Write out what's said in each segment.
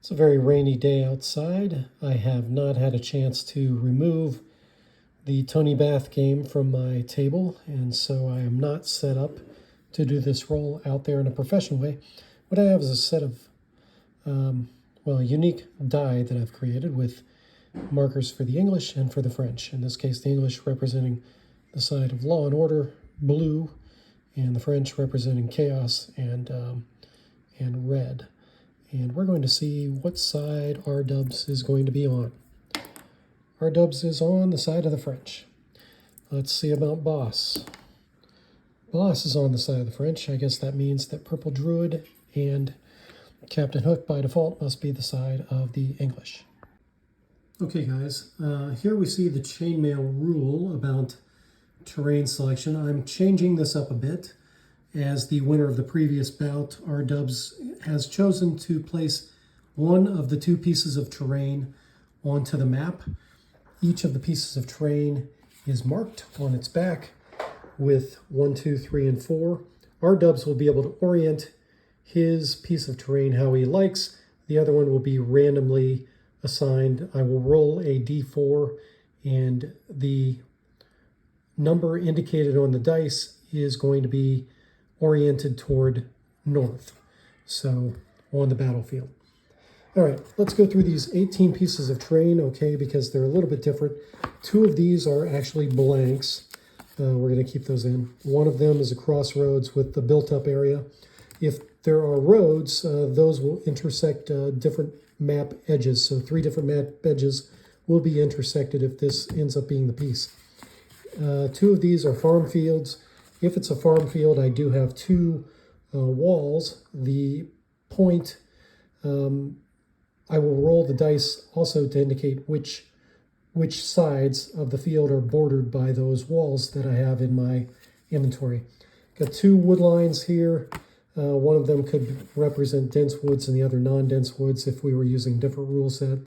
It's a very rainy day outside. I have not had a chance to remove the Tony Bath game from my table, and so I am not set up to do this roll out there in a professional way. What I have is a set of, a unique die that I've created with markers for the English and for the French. In this case, the English representing the side of law and order, blue, and the French representing chaos and red. And we're going to see what side R-dubs is going to be on. R-dubs is on the side of the French. Let's see about Boss. Boss is on the side of the French. I guess that means that Purple Druid and Captain Hook by default must be the side of the English. Okay guys, here we see the chainmail rule about terrain selection. I'm changing this up a bit. As the winner of the previous bout, R-dubs has chosen to place one of the two pieces of terrain onto the map. Each of the pieces of terrain is marked on its back with 1, 2, 3, and 4. R-dubs will be able to orient his piece of terrain how he likes. The other one will be randomly assigned. I will roll a d4, and the number indicated on the dice is going to be oriented toward north, so on the battlefield. All right, let's go through these 18 pieces of terrain, okay, because they're a little bit different. 2 of these are actually blanks. We're going to keep those in. One of them is a crossroads with the built-up area. If there are roads, those will intersect different map edges. So 3 different map edges will be intersected if this ends up being the piece. 2 of these are farm fields. If it's a farm field, I do have 2 walls. The point, I will roll the dice also to indicate which sides of the field are bordered by those walls that I have in my inventory. Got 2 wood lines here. One of them could represent dense woods and the other non-dense woods if we were using different rule set.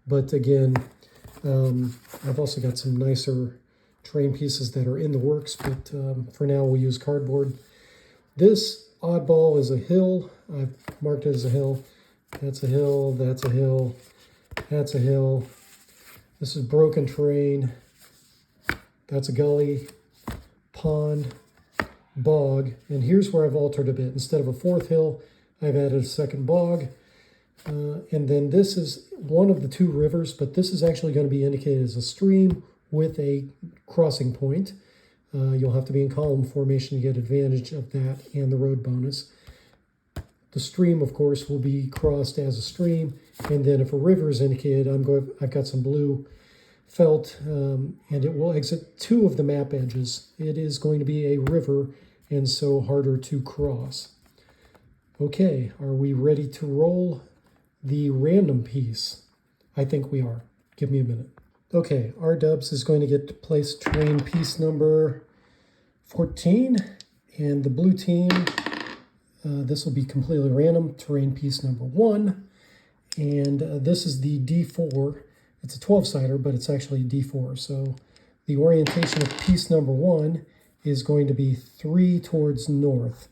But again, I've also got some nicer terrain pieces that are in the works, but for now we'll use cardboard. This oddball is a hill. I've marked it as a hill. That's a hill, that's a hill, that's a hill. This is broken terrain. That's a gully, pond, bog, and here's where I've altered a bit. Instead of a 4th hill, I've added a 2nd bog. And then this is one of the 2 rivers, but this is actually going to be indicated as a stream with a crossing point. You'll have to be in column formation to get advantage of that and the road bonus. The stream, of course, will be crossed as a stream, and then if a river is indicated, I've got some blue felt, and it will exit 2 of the map edges. It is going to be a river, and so harder to cross. Okay, are we ready to roll the random piece? I think we are. Give me a minute. Okay, R-dubs is going to get to place terrain piece number 14, and the blue team, this will be completely random, terrain piece number 1, and this is the D4. It's a 12-sider, but it's actually D4, so the orientation of piece number 1 is going to be 3 towards north,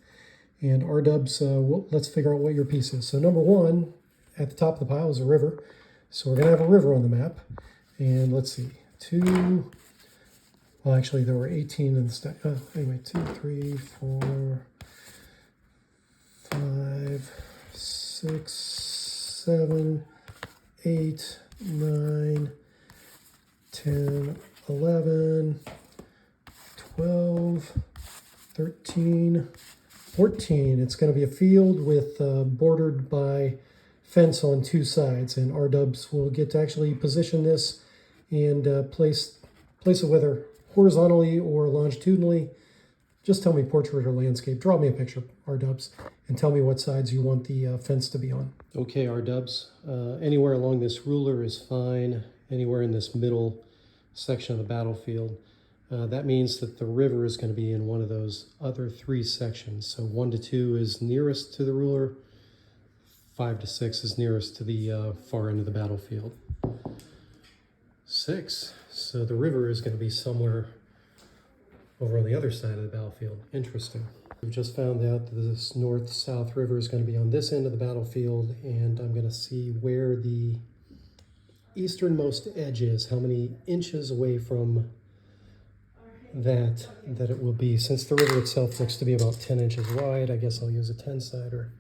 and R-dubs, let's figure out what your piece is. So number 1, at the top of the pile, is a river, so we're going to have a river on the map. And let's see, 2, well, actually, there were 18 in the stack. Anyway, 2, 3, 4, 5, 6, 7, 8, 9, 10, 11, 12, 13, 14. It's going to be a field with bordered by fence on 2 sides, and R-dubs will get to actually position this and place it whether horizontally or longitudinally. Just tell me portrait or landscape. Draw me a picture, R-dubs, and tell me what sides you want the fence to be on. Okay, R-dubs, anywhere along this ruler is fine, anywhere in this middle section of the battlefield. That means that the river is going to be in one of those other 3 sections. So 1 to 2 is nearest to the ruler, 5 to 6 is nearest to the far end of the battlefield. 6, so the river is going to be somewhere over on the other side of the battlefield. Interesting. We've just found out that this north-south river is going to be on this end of the battlefield, and I'm going to see where the easternmost edge is, how many inches away from that it will be. Since the river itself looks to be about 10 inches wide, I guess I'll use a 10-sider.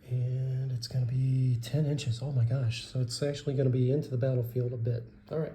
And it's going to be 10 inches. Oh my gosh. So it's actually going to be into the battlefield a bit. All right.